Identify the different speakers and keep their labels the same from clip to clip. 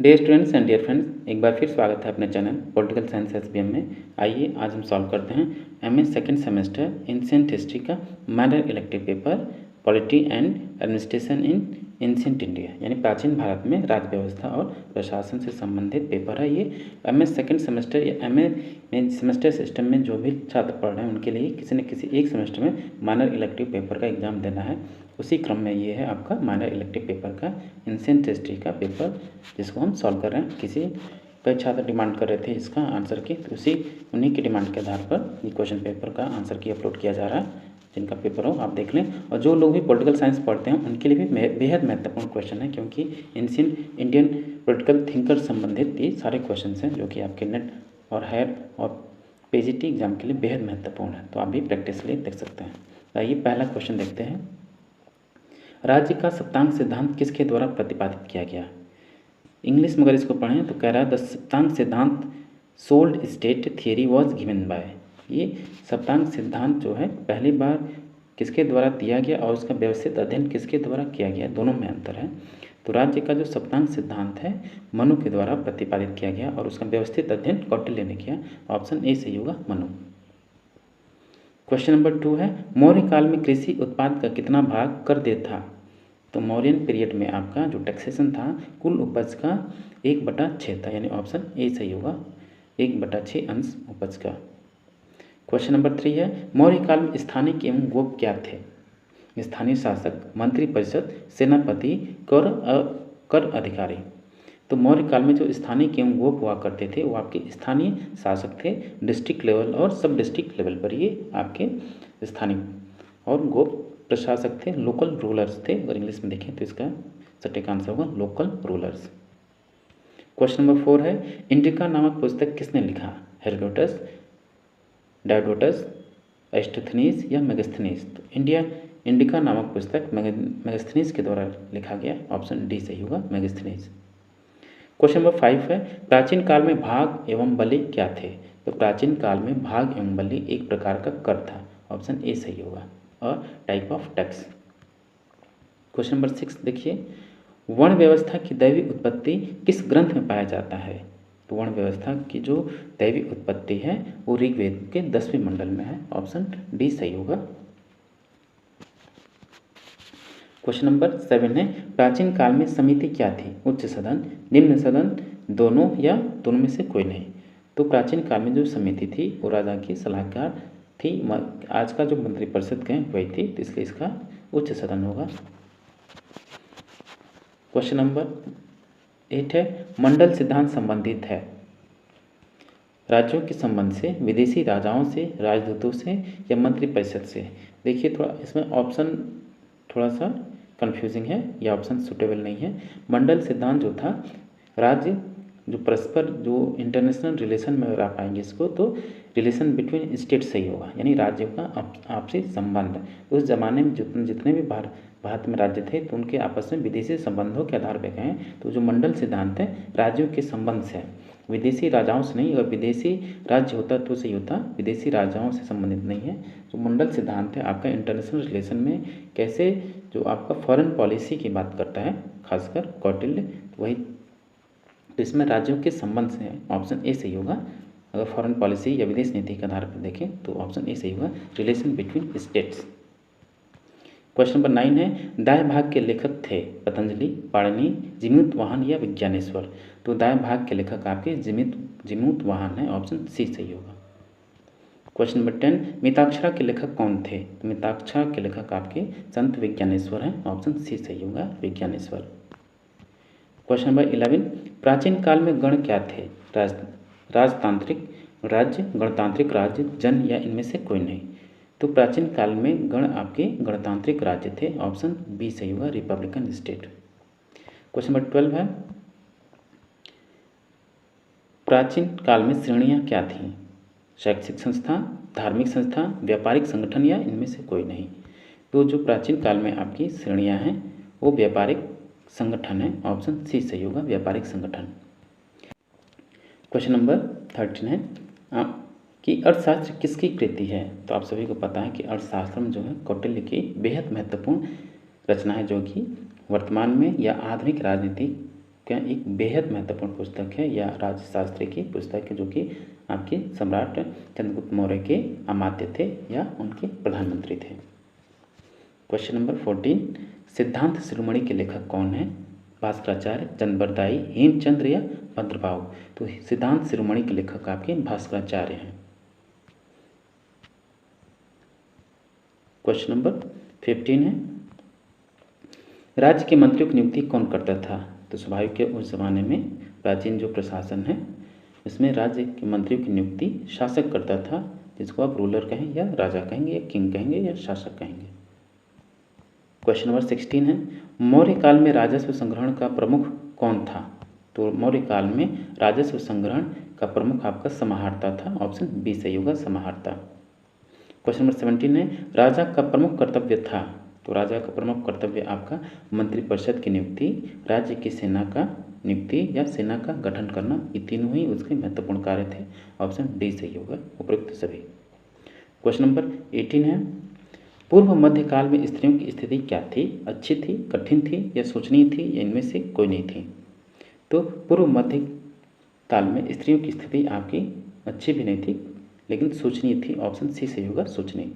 Speaker 1: Dear students and dear friends, एक बार फिर स्वागत है अपने चैनल पॉलिटिकल साइंस एसबीएम में। आइए आज हम सॉल्व करते हैं MA second semester ancient history का minor elective paper polity and administration in ancient India, यानी प्राचीन भारत में राज्य व्यवस्था और प्रशासन से संबंधित पेपर है। ये एमए सेकंड सेमेस्टर या एमए में सेमेस्टर सिस्टम में जो भी छात्र पढ़ रहे हैं उनके लिए किसी न किसी एक सेमेस्टर में माइनर इलेक्टिव पेपर का एग्जाम देना है। उसी क्रम में ये है आपका माइनर इलेक्टिव पेपर का एंशिएंट हिस्ट्री का पेपर, जिसको हम सॉल्व कर रहे हैं। किसी कई छात्र डिमांड कर रहे थे इसका आंसर की, तो उन्हीं की डिमांड के आधार पर ये क्वेश्चन पेपर का आंसर की अपलोड किया जा रहा है। जिनका पेपर हो आप देख लें, और जो लोग भी पॉलिटिकल साइंस पढ़ते हैं उनके लिए भी बेहद महत्वपूर्ण क्वेश्चन है, क्योंकि एंशिएंट इंडियन पॉलिटिकल थिंकर संबंधित ये सारे क्वेश्चन हैं जो कि आपके नेट और हायर और पीजीटी एग्जाम के लिए बेहद महत्वपूर्ण है। तो आप भी प्रैक्टिस लिए देख सकते हैं। आइए पहला क्वेश्चन देखते हैं। राज्य का सप्तांग सिद्धांत किसके द्वारा प्रतिपादित किया गया? इंग्लिश में अगर इसको पढ़ें तो कह रहा है द सप्तांग सिद्धांत sold state theory was given by. ये सप्तांग सिद्धांत जो है पहली बार किसके द्वारा दिया गया और उसका व्यवस्थित अध्ययन किसके द्वारा किया गया, दोनों में अंतर है। तो राज्य का जो सप्तांग सिद्धांत है मनु के द्वारा प्रतिपादित किया गया और उसका व्यवस्थित अध्ययन कौटिल्य ने किया। ऑप्शन ए सही होगा, मनु। क्वेश्चन नंबर 2 है, मौर्य काल में कृषि उत्पाद का कितना भाग कर दे था? तो मौर्यन पीरियड में आपका जो टैक्सेशन था कुल उपज का 1/6 था, यानी ऑप्शन ए सही होगा, 1/6 अंश उपज का। क्वेश्चन नंबर 3 है, मौर्य काल में स्थानिक एवं गोप क्या थे? स्थानीय शासक, मंत्री परिषद, सेनापति, कर अधिकारी। तो मौर्य काल में जो स्थानिक एवं गोप हुआ करते थे वो आपके स्थानीय शासक थे, डिस्ट्रिक्ट लेवल और सब डिस्ट्रिक्ट लेवल पर ये आपके स्थानीय, और गोप प्रशासक थे, लोकल रूलर्स थे। अगर इंग्लिश में देखें तो इसका सटीक आंसर होगा लोकल रूलर्स। क्वेश्चन नंबर 4 है, इंडिका नामक पुस्तक किसने लिखा? हेरोडोटस, डायोडोटस, एरिस्टोथेनीज या मेगास्थनीज? तो इंडिका नामक पुस्तक मेगास्थनीज के द्वारा लिखा गया। ऑप्शन डी सही होगा, मेगास्थनीज। क्वेश्चन नंबर 5 है, प्राचीन काल में भाग एवं बलि क्या थे? तो प्राचीन काल में भाग एवं बलि एक प्रकार का कर था। ऑप्शन ए सही होगा, और type of tax. Question number 6 देखिए, वर्ण व्यवस्था की दैवी उत्पत्ति किस ग्रंथ में पाया जाता है? तो वर्ण व्यवस्था की जो दैवी उत्पत्ति है वो ऋग्वेद के 10वें मंडल में है। ऑप्शन डी सही होगा। क्वेश्चन नंबर 7 है, प्राचीन काल में समिति क्या थी? उच्च सदन, निम्न सदन, दोनों या दोनों में से कोई नहीं? तो प्राचीन काल में जो समिति थी वो राजा की सलाहकार थी। आज का जो मंत्रिपरिषद कहें वही थी, तो इसलिए इसका उच्च सदन होगा। क्वेश्चन नंबर 8 है, मंडल सिद्धांत संबंधित है राज्यों के संबंध से, विदेशी राजाओं से, राजदूतों से या मंत्रिपरिषद से? देखिए थोड़ा इसमें ऑप्शन थोड़ा सा कंफ्यूजिंग है, यह ऑप्शन सुटेबल नहीं है। मंडल सिद्धांत जो था, राज्य जो परस्पर जो इंटरनेशनल रिलेशन में रह पाएंगे इसको, तो रिलेशन बिटवीन स्टेट सही होगा, यानी राज्यों का आपसी संबंध। तो उस जमाने में जितने भी भारत में राज्य थे तो उनके आपस में विदेशी संबंधों के आधार पर कहें तो जो मंडल सिद्धांत है राज्यों के संबंध से, विदेशी राजाओं से नहीं। अगर विदेशी राज्य होता तो सही होता, विदेशी राजाओं से संबंधित नहीं है। जो मंडल सिद्धांत है आपका इंटरनेशनल रिलेशन में कैसे जो आपका फॉरेन पॉलिसी की बात करता है, खासकर कौटिल्य, तो वही, तो इसमें राज्यों के संबंध से है। ऑप्शन ए सही होगा। अगर फॉरेन पॉलिसी या विदेश नीति के आधार पर देखें तो ऑप्शन ए सही होगा, relation between states. Question number 9 है, दाएं भाग के लेखक थे पतंजलि, पाणिनि, जीमूतवाहन या विज्ञानेश्वर? तो दाएं भाग के लेखक आपके जीमूतवाहन है। ऑप्शन सी सही होगा। क्वेश्चन नंबर 10, मिताक्षरा के लेखक कौन थे? तो मिताक्षरा के लेखक आपके संत विज्ञानेश्वर हैं। ऑप्शन सी सही होगा, विज्ञानेश्वर। क्वेश्चन नंबर 11, प्राचीन काल में गण क्या थे? राजतांत्रिक राज्य, गणतांत्रिक राज्य, जन या इनमें से कोई नहीं? तो प्राचीन काल में गण आपके गणतांत्रिक राज्य थे। ऑप्शन बी सही होगा, रिपब्लिकन स्टेट। क्वेश्चन नंबर 12 है, प्राचीन काल में श्रेणियां क्या थीं? शैक्षिक संस्था, धार्मिक संस्था, व्यापारिक संगठन या इनमें से कोई नहीं? तो जो प्राचीन काल में आपकी श्रेणियां हैं वो व्यापारिक संगठन है। ऑप्शन सी सही होगा, व्यापारिक संगठन। क्वेश्चन नंबर 13 है कि अर्थशास्त्र किसकी कृति है? तो आप सभी को पता है कि अर्थशास्त्र में जो है कौटिल्य की बेहद महत्वपूर्ण रचना है, जो कि वर्तमान में या आधुनिक राजनीति क्या एक बेहद महत्वपूर्ण पुस्तक है या राजशास्त्र की पुस्तक है, जो कि आपके सम्राट चंद्रगुप्त मौर्य के अमात्य थे या उनके प्रधानमंत्री थे। क्वेश्चन नंबर 14, सिद्धांत शिरोमणि के लेखक कौन है? भास्कराचार्य, चंद्रबरदाई, हेमचंद्र या भद्रबाहु? तो सिद्धांत शिरोमणि के लेखक आपके भास्कराचार्य हैं। क्वेश्चन नंबर 15 है, राज्य के मंत्रियों की नियुक्ति कौन करता था? तो स्वाभाविक है उस जमाने में प्राचीन जो प्रशासन है इसमें राज्य के मंत्रियों की नियुक्ति शासक करता था, जिसको आप रूलर कहें या राजा कहेंगे या किंग कहेंगे या शासक कहेंगे। क्वेश्चन नंबर 16 है, मौर्य काल में राजस्व संग्रहण का प्रमुख कौन था? तो मौर्य काल में राजस्व संग्रहण का प्रमुख आपका समाहर्ता था। ऑप्शन बी सही होगा, समाहर्ता। क्वेश्चन नंबर 17 है, राजा का प्रमुख कर्तव्य था? तो राजा का प्रमुख कर्तव्य आपका मंत्रिपरिषद की नियुक्ति, राज्य की सेना का नियुक्ति या सेना का गठन करना, ये तीनों ही उसके महत्वपूर्ण कार्य थे। ऑप्शन डी सही होगा, उपयुक्त सभी। क्वेश्चन नंबर 18 है, पूर्व मध्यकाल में स्त्रियों की स्थिति क्या थी? अच्छी थी, कठिन थी या शोचनीय थी या इनमें से कोई नहीं थी? तो पूर्व मध्य काल में स्त्रियों की स्थिति आपकी अच्छी भी नहीं थी लेकिन शोचनीय थी। ऑप्शन सी सही होगा, शोचनीय।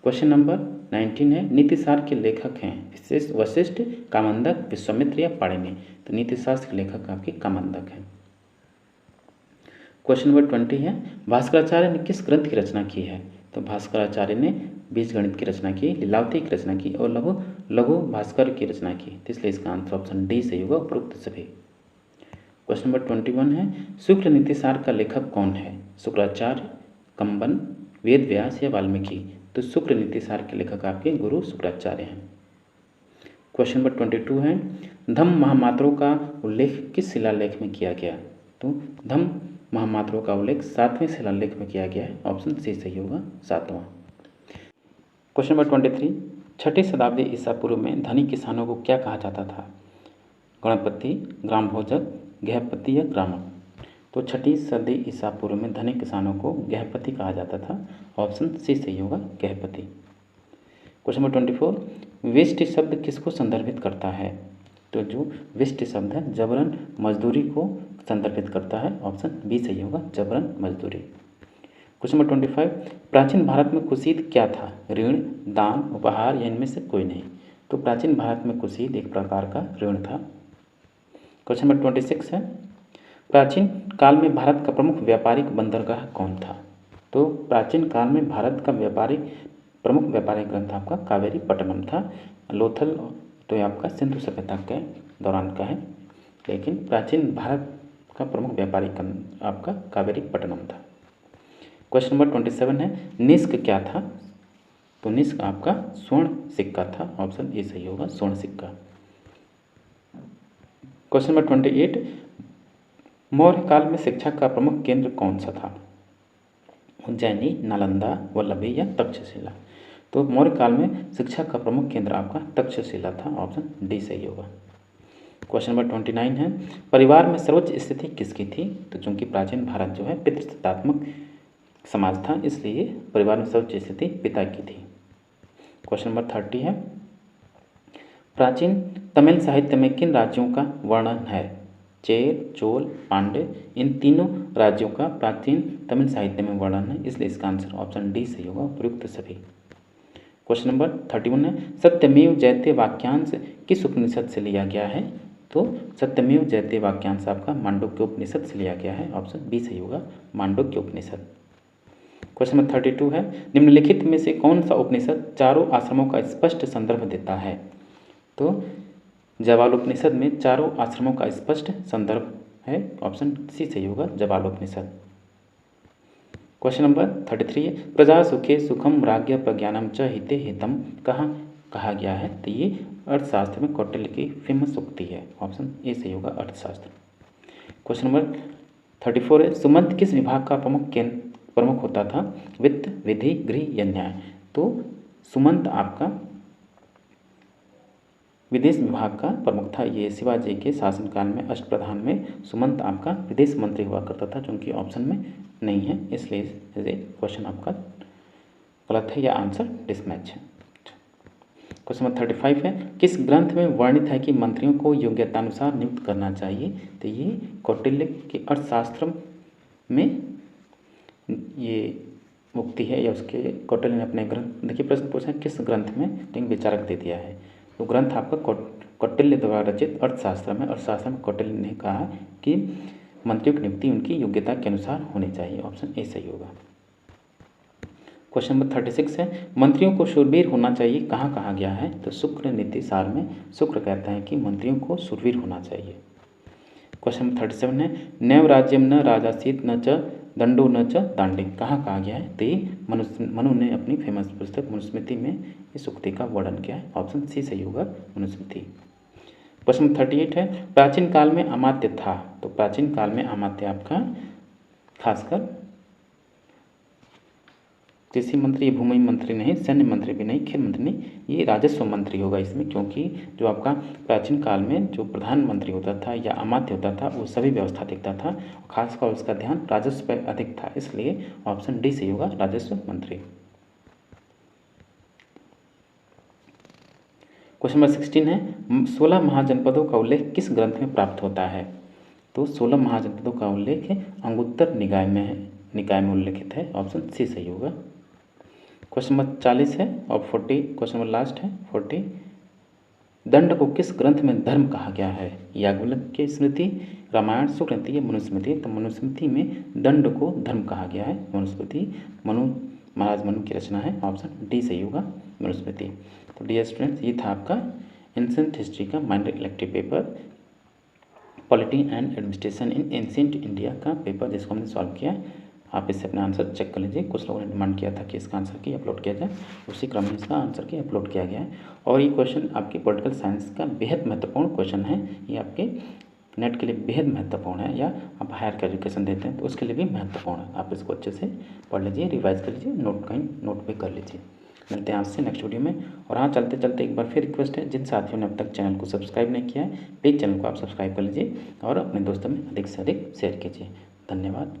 Speaker 1: क्वेश्चन नंबर 19 है, नीतिसार के लेखक हैं वशिष्ठ, कामंदक, विश्वामित्र या पाणिनि? तो नीतिशास्त्र के लेखक आपके कामंदक हैं। क्वेश्चन नंबर 20 है, भास्कराचार्य ने किस ग्रंथ की रचना की है? तो भास्कराचार्य ने बीजगणित की रचना की, लीलावती की रचना की और लघु भास्कर की रचना की। तो इसलिए इसका आंसर ऑप्शन डी सही होगा, उपरोक्त सभी। क्वेश्चन नंबर 21 है, शुक्ल नीतिसार का लेखक कौन है? शुक्राचार्य, कंबन, वेद व्यास या वाल्मीकि? तो शुक्ल नीतिसार के लेखक आपके गुरु शुक्राचार्य हैं। क्वेश्चन नंबर 22 है, धम्म महामात्रों का उल्लेख किस शिलालेख में किया गया? तो धम्म महामात्रों का उल्लेख 7वें शिलालेख में किया गया है। ऑप्शन सी सही होगा, 7वां। क्वेश्चन नंबर 23, छठी शताब्दी ईसा पूर्व में धनी किसानों को क्या कहा जाता था? गणपति, ग्राम भोजक, गृहपति या ग्रामक? तो छठी सदी ईसा पूर्व में धनी किसानों को गृहपति कहा जाता था। ऑप्शन सी सही होगा, गृहपति। क्वेश्चन नंबर 24, विष्ट शब्द किसको संदर्भित करता है? तो जो विष्ट शब्द है जबरन मजदूरी को संदर्भित करता है। ऑप्शन बी सही होगा, जबरन मजदूरी। क्वेश्चन नंबर 25, प्राचीन भारत में कुसीद क्या था? ऋण, दान, उपहार या इनमें से कोई नहीं? तो प्राचीन भारत में कुसीद एक प्रकार का ऋण था। क्वेश्चन नंबर 26 है, प्राचीन काल में भारत का प्रमुख व्यापारिक बंदरगाह कौन था? तो प्राचीन काल में भारत का प्रमुख व्यापारिक ग्रंथ आपका कावेरी पट्टनम था। लोथल तो ये आपका सिंधु सभ्यता के दौरान का है, लेकिन प्राचीन भारत का प्रमुख व्यापारिक आपका कावेरी पट्टनम था। क्वेश्चन नंबर 27 है, निष्क क्या था? तो निष्क आपका स्वर्ण सिक्का था। ऑप्शन ए सही होगा, स्वर्ण सिक्का। क्वेश्चन नंबर 28, मौर्य काल में शिक्षा का प्रमुख केंद्र कौन सा था? उज्जैनी, नालंदा, वल्लभी या तक्षशिला? तो मौर्य काल में शिक्षा का प्रमुख केंद्र आपका तक्षशिला था। ऑप्शन डी सही होगा। क्वेश्चन नंबर 29 है, परिवार में सर्वोच्च स्थिति किसकी थी? तो चूंकि प्राचीन भारत जो है पितृसत्तात्मक समाज था, इसलिए परिवार में सर्वोच्च स्थिति पिता की थी। क्वेश्चन नंबर 30 है, प्राचीन तमिल साहित्य में किन राज्यों का वर्णन है? चेर, चोल, पांड्य, इन तीनों राज्यों का प्राचीन तमिल साहित्य में वर्णन है, इसलिए इसका आंसर ऑप्शन डी सही होगा, उपयुक्त सभी। क्वेश्चन नंबर 31 है, सत्यमेव जयते वाक्यांश किस उपनिषद से लिया गया है? तो सत्यमेव जयते वाक्यांश आपका मांडुक्य उपनिषद से लिया गया है। ऑप्शन बी सही होगा, मांडुक्य उपनिषद। क्वेश्चन नंबर 32 है, निम्नलिखित में से कौन सा उपनिषद चारों आश्रमों का स्पष्ट संदर्भ देता है? तो जवालोपनिषद में चारों आश्रमों का स्पष्ट संदर्भ है। ऑप्शन सी सही होगा, जवालोपनिषद। क्वेश्चन नंबर 33 है, प्रजा सुखे सुखम राज्ञ प्रज्ञानम च हिते हितम कहाँ कहा गया है? तो ये अर्थशास्त्र में कौटिल्य की फेमस उक्ति है। ऑप्शन ए सही होगा, अर्थशास्त्र। क्वेश्चन नंबर 34 है, सुमंत किस विभाग का प्रमुख होता था? वित्त, विधि, गृह या न्याय? तो सुमंत आपका विदेश विभाग का प्रमुख था। ये शिवाजी के शासनकाल में अष्टप्रधान में सुमंत आपका विदेश मंत्री हुआ करता था, जो कि ऑप्शन में नहीं है, इसलिए क्वेश्चन आपका गलत है या आंसर डिसमैच है। क्वेश्चन नंबर 35 है, किस ग्रंथ में वर्णित है कि मंत्रियों को योग्यतानुसार नियुक्त करना चाहिए? तो ये कौटिल्य के अर्थशास्त्र में ये मुक्ति है, या उसके कौटिल्य ने अपने ग्रंथ, देखिए प्रश्न पूछा है किस ग्रंथ में, लेकिन विचारक दे दिया है। तो ग्रंथ आपका कौटिल्य द्वारा रचित अर्थशास्त्र में, अर्थशास्त्र में कौटिल्य ने कहा कि मंत्रियों की नियुक्ति उनकी योग्यता के अनुसार होनी चाहिए। ऑप्शन ए सही होगा। क्वेश्चन नंबर 36 है, मंत्रियों को शूरवीर होना चाहिए, कहाँ कहा गया है? तो शुक्र नीति सार में शुक्र कहता है कि मंत्रियों को शूरवीर होना चाहिए। क्वेश्चन नंबर 37 है, नैव राज्यम न राजासीत न च दंडो न च दांडे, कहाँ कहा गया है? तो ये मनु ने अपनी फेमस पुस्तक मनुस्मृति में इस उक्ति का वर्णन किया है। ऑप्शन सी सही होगा, मनुस्मृति। क्वेश्चन नंबर 38 है, प्राचीन काल में अमात्य था। तो प्राचीन काल में अमात्य आपका खासकर कृषि मंत्री, भूमि मंत्री नहीं, सैन्य मंत्री भी नहीं, खेल मंत्री नहीं, ये राजस्व मंत्री होगा इसमें, क्योंकि जो आपका प्राचीन काल में जो प्रधानमंत्री होता था या अमात्य होता था वो सभी व्यवस्था देखता था, खासकर उसका ध्यान राजस्व पर अधिक था, इसलिए ऑप्शन डी सही होगा, राजस्व मंत्री। क्वेश्चन नंबर 16 है, 16 महाजनपदों का उल्लेख किस ग्रंथ में प्राप्त होता है? तो 16 महाजनपदों का उल्लेख अंगुत्तर निकाय में उल्लेखित है। ऑप्शन सी सही होगा। क्वेश्चन नंबर 40 है और 40 क्वेश्चन नंबर लास्ट है 40, दंड को किस ग्रंथ में धर्म कहा गया है? याज्ञवल्क्य स्मृति, रामायण, शुक्लनीति या मनुस्मृति? तो मनुस्मृति में दंड को धर्म कहा गया है। मनुस्मृति महाराज मनु की रचना है। ऑप्शन डी सही होगा, मनुस्मृति। तो डियर स्टूडेंट्स, ये था आपका एंशिएंट हिस्ट्री का minor elective paper, polity and administration in ancient India का पेपर, जिसको हमने सॉल्व किया। आप इससे अपना आंसर चेक कर लीजिए। कुछ लोगों ने डिमांड किया था कि इसका आंसर की अपलोड किया जाए, उसी क्रम में इसका आंसर की अपलोड किया गया है। और ये क्वेश्चन आपके पॉलिटिकल साइंस का बेहद महत्वपूर्ण क्वेश्चन है। ये आपके नेट के लिए बेहद महत्वपूर्ण है, या आप हायर का एजुकेशन देते हैं तो उसके लिए भी महत्वपूर्ण है। आप इसको अच्छे से पढ़ लीजिए, रिवाइज कर लीजिए, नोट पे कर लीजिए। मिलते हैं आपसे नेक्स्ट वीडियो में। और हाँ, चलते चलते एक बार फिर रिक्वेस्ट है, जिन साथियों ने अब तक चैनल को सब्सक्राइब नहीं किया है, प्लीज़ चैनल को आप सब्सक्राइब कर लीजिए और अपने दोस्तों में अधिक से अधिक शेयर कीजिए। धन्यवाद।